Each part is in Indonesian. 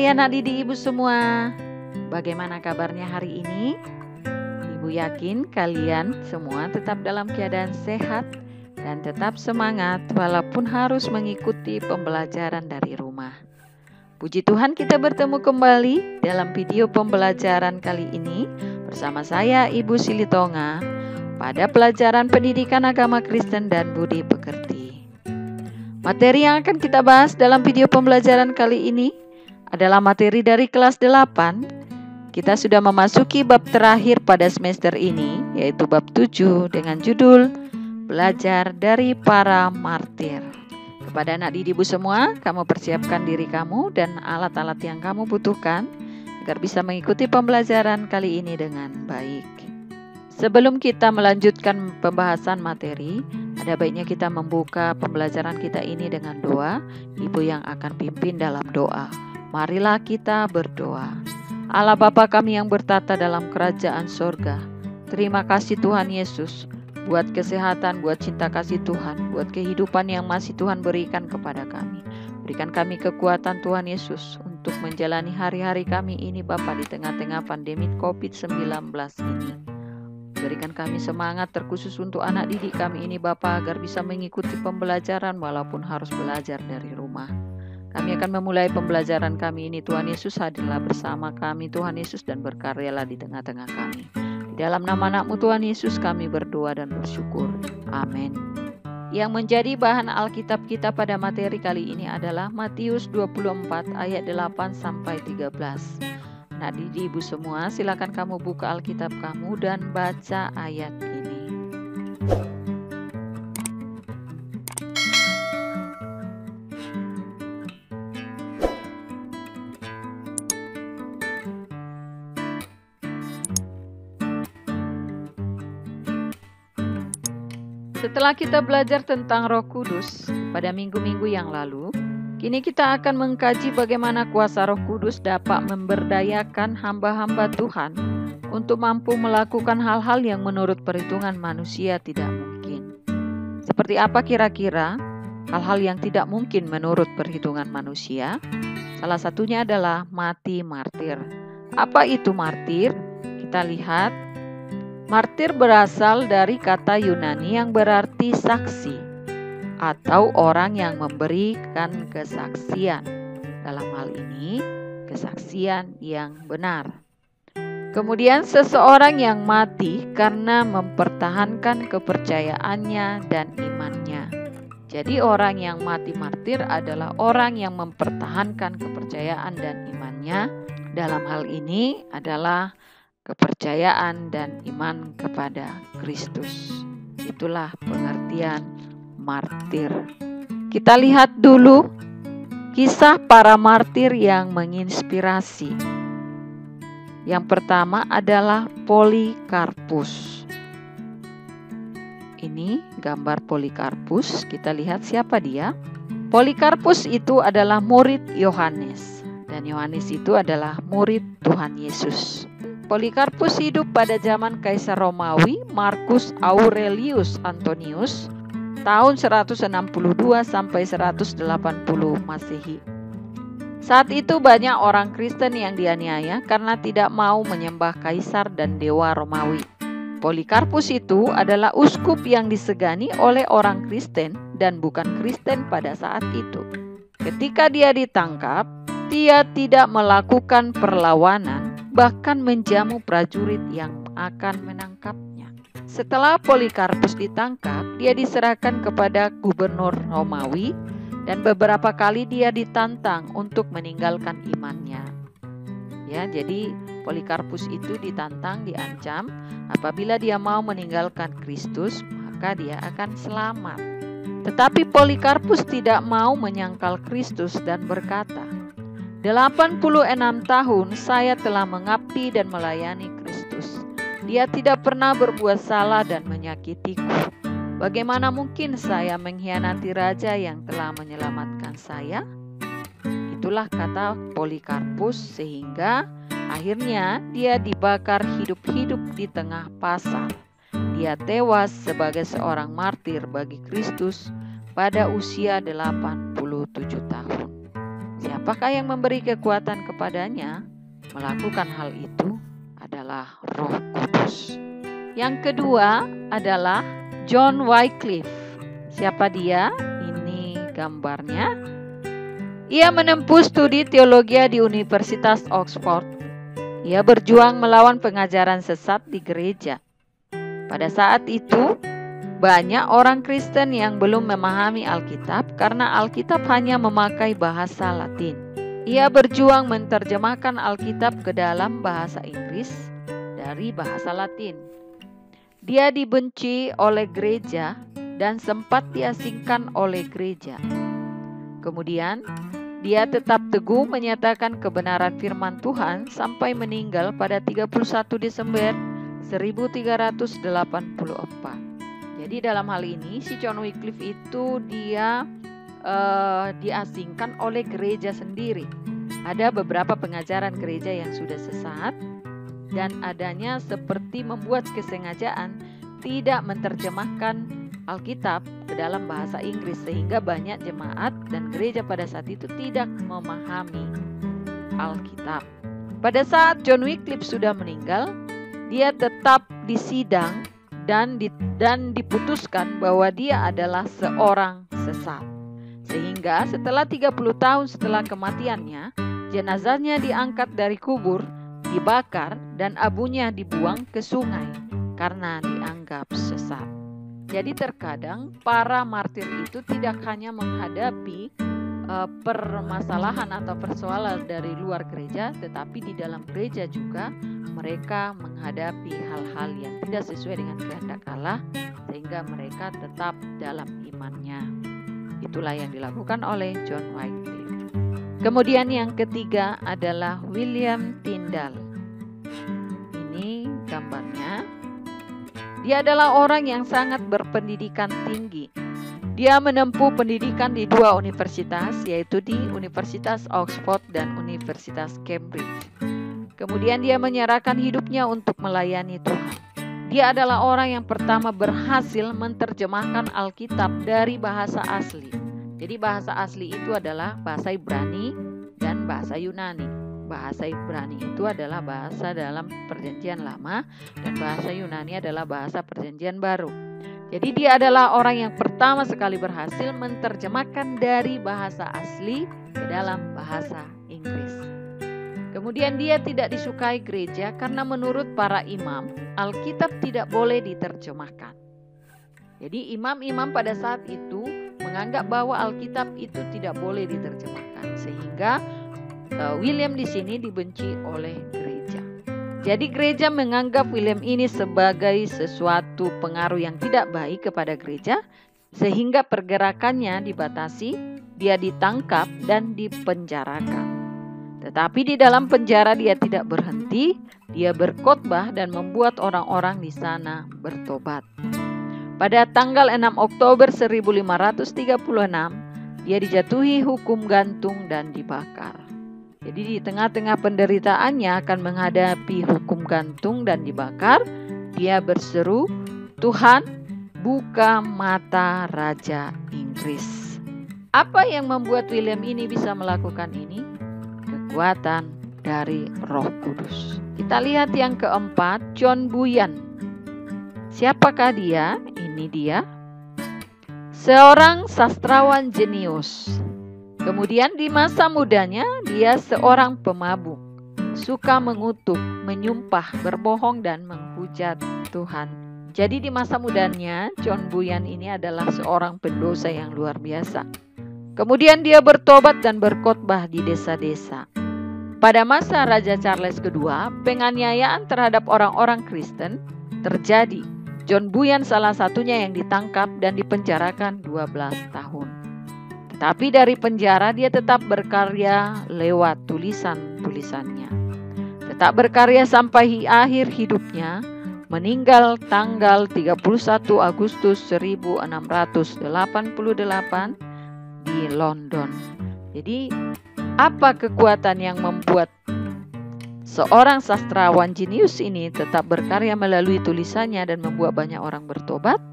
Hai anak didik ibu semua, bagaimana kabarnya hari ini? Ibu yakin kalian semua tetap dalam keadaan sehat dan tetap semangat walaupun harus mengikuti pembelajaran dari rumah. Puji Tuhan, kita bertemu kembali dalam video pembelajaran kali ini bersama saya Ibu Silitonga pada pelajaran pendidikan agama Kristen dan budi pekerti. Materi yang akan kita bahas dalam video pembelajaran kali ini adalah materi dari kelas 8. Kita sudah memasuki bab terakhir pada semester ini, yaitu bab 7 dengan judul Belajar dari para Martir. Kepada anak didik ibu semua, kamu persiapkan diri kamu dan alat-alat yang kamu butuhkan agar bisa mengikuti pembelajaran kali ini dengan baik. Sebelum kita melanjutkan pembahasan materi, ada baiknya kita membuka pembelajaran kita ini dengan doa. Ibu yang akan pimpin dalam doa. Marilah kita berdoa. Allah Bapa kami yang bertata dalam kerajaan sorga, terima kasih Tuhan Yesus buat kesehatan, buat cinta kasih Tuhan, buat kehidupan yang masih Tuhan berikan kepada kami. Berikan kami kekuatan Tuhan Yesus untuk menjalani hari-hari kami ini Bapa di tengah-tengah pandemi COVID-19 ini. Berikan kami semangat terkhusus untuk anak didik kami ini Bapa agar bisa mengikuti pembelajaran walaupun harus belajar dari rumah. Kami akan memulai pembelajaran kami ini. Tuhan Yesus hadirlah bersama kami Tuhan Yesus dan berkaryalah di tengah-tengah kami. Di dalam nama anak-Mu Tuhan Yesus kami berdoa dan bersyukur. Amin. Yang menjadi bahan Alkitab kita pada materi kali ini adalah Matius 24 ayat 8 sampai 13. Nah, didik ibu semua, silakan kamu buka Alkitab kamu dan baca ayat ini. Setelah kita belajar tentang Roh Kudus pada minggu-minggu yang lalu, kini kita akan mengkaji bagaimana kuasa Roh Kudus dapat memberdayakan hamba-hamba Tuhan untuk mampu melakukan hal-hal yang menurut perhitungan manusia tidak mungkin. Seperti apa kira-kira hal-hal yang tidak mungkin menurut perhitungan manusia? Salah satunya adalah mati martir. Apa itu martir? Kita lihat. Martir berasal dari kata Yunani yang berarti saksi atau orang yang memberikan kesaksian. Dalam hal ini, kesaksian yang benar. Kemudian seseorang yang mati karena mempertahankan kepercayaannya dan imannya. Jadi orang yang mati martir adalah orang yang mempertahankan kepercayaan dan imannya. Dalam hal ini adalah kepercayaan dan iman kepada Kristus. Itulah pengertian martir. Kita lihat dulu kisah para martir yang menginspirasi. Yang pertama adalah Polikarpus. Ini gambar Polikarpus. Kita lihat siapa dia. Polikarpus itu adalah murid Yohanes. Dan Yohanes itu adalah murid Tuhan Yesus. Polikarpus hidup pada zaman Kaisar Romawi Marcus Aurelius Antonius tahun 162 sampai 180 Masehi. Saat itu banyak orang Kristen yang dianiaya karena tidak mau menyembah kaisar dan dewa Romawi. Polikarpus itu adalah uskup yang disegani oleh orang Kristen dan bukan Kristen pada saat itu. Ketika dia ditangkap, dia tidak melakukan perlawanan, bahkan menjamu prajurit yang akan menangkapnya. Setelah Polikarpus ditangkap, dia diserahkan kepada gubernur Romawi dan beberapa kali dia ditantang untuk meninggalkan imannya. Ya, jadi Polikarpus itu ditantang, diancam, apabila dia mau meninggalkan Kristus, maka dia akan selamat. Tetapi Polikarpus tidak mau menyangkal Kristus dan berkata, 86 tahun saya telah mengabdi dan melayani Kristus. Dia tidak pernah berbuat salah dan menyakitiku. Bagaimana mungkin saya mengkhianati raja yang telah menyelamatkan saya? Itulah kata Polikarpus, sehingga akhirnya dia dibakar hidup-hidup di tengah pasar. Dia tewas sebagai seorang martir bagi Kristus pada usia 87 tahun. Siapa siapakah yang memberi kekuatan kepadanya melakukan hal itu adalah Roh Kudus. Yang kedua adalah John Wycliffe. Siapa dia? Ini gambarnya. Ia menempuh studi teologi di Universitas Oxford. Ia berjuang melawan pengajaran sesat di gereja. Pada saat itu, banyak orang Kristen yang belum memahami Alkitab karena Alkitab hanya memakai bahasa Latin. Ia berjuang menerjemahkan Alkitab ke dalam bahasa Inggris dari bahasa Latin. Dia dibenci oleh gereja dan sempat diasingkan oleh gereja. Kemudian, dia tetap teguh menyatakan kebenaran firman Tuhan sampai meninggal pada 31 Desember 1384. Jadi dalam hal ini si John Wycliffe itu dia diasingkan oleh gereja sendiri. Ada beberapa pengajaran gereja yang sudah sesat dan adanya seperti membuat kesengajaan tidak menerjemahkan Alkitab ke dalam bahasa Inggris sehingga banyak jemaat dan gereja pada saat itu tidak memahami Alkitab. Pada saat John Wycliffe sudah meninggal, dia tetap disidang dan diputuskan bahwa dia adalah seorang sesat. Sehingga setelah 30 tahun setelah kematiannya, jenazahnya diangkat dari kubur, dibakar, dan abunya dibuang ke sungai karena dianggap sesat. Jadi terkadang para martir itu tidak hanya menghadapi permasalahan atau persoalan dari luar gereja, tetapi di dalam gereja juga mereka menghadapi hal-hal yang tidak sesuai dengan kehendak Allah sehingga mereka tetap dalam imannya. Itulah yang dilakukan oleh John Wycliffe. Kemudian yang ketiga adalah William Tyndale. Ini gambarnya. Dia adalah orang yang sangat berpendidikan tinggi. Dia menempuh pendidikan di dua universitas, yaitu di Universitas Oxford dan Universitas Cambridge. Kemudian dia menyerahkan hidupnya untuk melayani Tuhan. Dia adalah orang yang pertama berhasil menerjemahkan Alkitab dari bahasa asli. Jadi bahasa asli itu adalah bahasa Ibrani dan bahasa Yunani. Bahasa Ibrani itu adalah bahasa dalam Perjanjian Lama dan bahasa Yunani adalah bahasa Perjanjian Baru. Jadi dia adalah orang yang pertama sekali berhasil menerjemahkan dari bahasa asli ke dalam bahasa Inggris. Kemudian dia tidak disukai gereja karena menurut para imam, Alkitab tidak boleh diterjemahkan. Jadi imam-imam pada saat itu menganggap bahwa Alkitab itu tidak boleh diterjemahkan. Sehingga William di sini dibenci oleh gereja. Jadi gereja menganggap William ini sebagai sesuatu pengaruh yang tidak baik kepada gereja, sehingga pergerakannya dibatasi, dia ditangkap dan dipenjarakan. Tetapi di dalam penjara dia tidak berhenti, dia berkhotbah dan membuat orang-orang di sana bertobat. Pada tanggal 6 Oktober 1536, dia dijatuhi hukum gantung dan dibakar. Jadi di tengah-tengah penderitaannya akan menghadapi hukum gantung dan dibakar, dia berseru, "Tuhan, buka mata Raja Inggris." Apa yang membuat William ini bisa melakukan ini? Kekuatan dari Roh Kudus. Kita lihat yang keempat, John Bunyan. Siapakah dia? Ini dia. Seorang sastrawan jenius. Kemudian di masa mudanya dia seorang pemabuk, suka mengutuk, menyumpah, berbohong dan menghujat Tuhan. Jadi di masa mudanya John Bunyan ini adalah seorang pendosa yang luar biasa. Kemudian dia bertobat dan berkhotbah di desa-desa. Pada masa Raja Charles II, penganiayaan terhadap orang-orang Kristen terjadi. John Bunyan salah satunya yang ditangkap dan dipenjarakan 12 tahun. Tapi dari penjara dia tetap berkarya lewat tulisan-tulisannya. Tetap berkarya sampai akhir hidupnya, meninggal tanggal 31 Agustus 1688 di London. Jadi apa kekuatan yang membuat seorang sastrawan jenius ini tetap berkarya melalui tulisannya dan membuat banyak orang bertobat?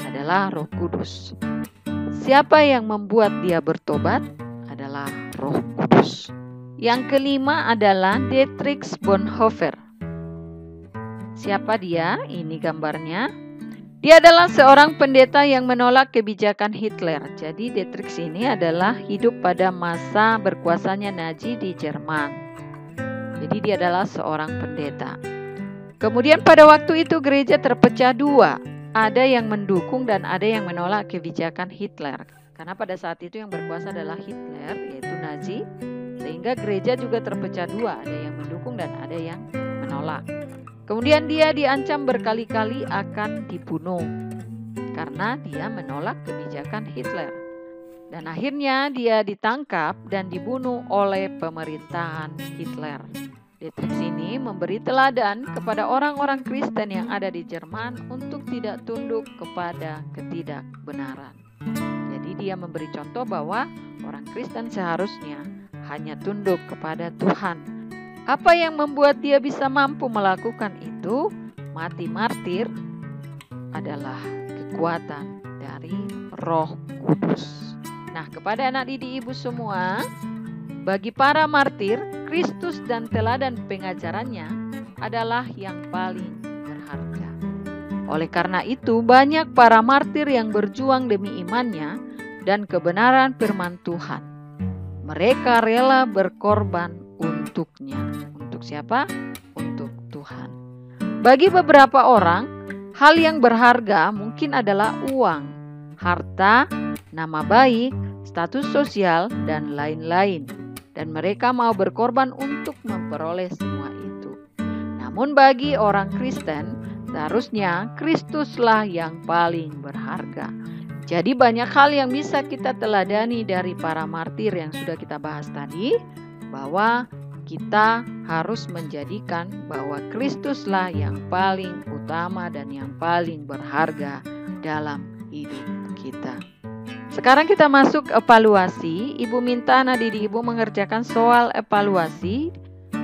Adalah Roh Kudus. Siapa yang membuat dia bertobat? Adalah Roh Kudus. Yang kelima adalah Dietrich Bonhoeffer. Siapa dia? Ini gambarnya. Dia adalah seorang pendeta yang menolak kebijakan Hitler. Jadi Dietrich ini adalah hidup pada masa berkuasanya Nazi di Jerman. Jadi dia adalah seorang pendeta. Kemudian pada waktu itu gereja terpecah dua. Ada yang mendukung dan ada yang menolak kebijakan Hitler. Karena pada saat itu yang berkuasa adalah Hitler, yaitu Nazi. Sehingga gereja juga terpecah dua. Ada yang mendukung dan ada yang menolak. Kemudian dia diancam berkali-kali akan dibunuh karena dia menolak kebijakan Hitler. Dan akhirnya dia ditangkap dan dibunuh oleh pemerintahan Hitler. Dietrich ini memberi teladan kepada orang-orang Kristen yang ada di Jerman untuk tidak tunduk kepada ketidakbenaran. Jadi dia memberi contoh bahwa orang Kristen seharusnya hanya tunduk kepada Tuhan. Apa yang membuat dia bisa mampu melakukan itu? Mati martir adalah kekuatan dari Roh Kudus. Nah, kepada anak didik ibu semua, bagi para martir, Kristus dan teladan pengajarannya adalah yang paling berharga. Oleh karena itu, banyak para martir yang berjuang demi imannya dan kebenaran firman Tuhan. Mereka rela berkorban untuknya. Untuk siapa? Untuk Tuhan. Bagi beberapa orang, hal yang berharga mungkin adalah uang, harta, nama baik, status sosial, dan lain-lain. Dan mereka mau berkorban untuk memperoleh semua itu. Namun bagi orang Kristen, seharusnya Kristuslah yang paling berharga. Jadi banyak hal yang bisa kita teladani dari para martir yang sudah kita bahas tadi, bahwa kita harus menjadikan bahwa Kristuslah yang paling utama dan yang paling berharga dalam hidup kita. Sekarang kita masuk evaluasi. Ibu minta anak didik ibu mengerjakan soal evaluasi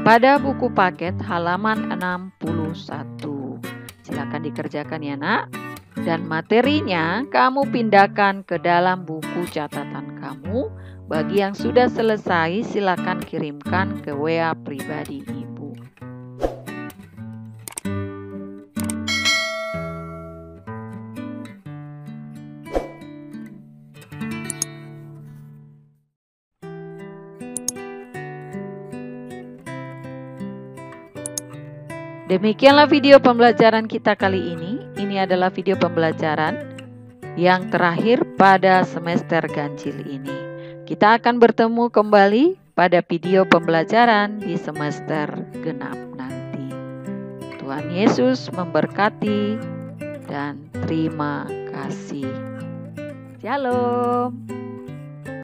pada buku paket halaman 61. Silakan dikerjakan ya nak. Dan materinya kamu pindahkan ke dalam buku catatan kamu. Bagi yang sudah selesai, silakan kirimkan ke WA pribadi ibu. Demikianlah video pembelajaran kita kali ini. Ini adalah video pembelajaran yang terakhir pada semester ganjil ini. Kita akan bertemu kembali pada video pembelajaran di semester genap nanti. Tuhan Yesus memberkati dan terima kasih. Shalom.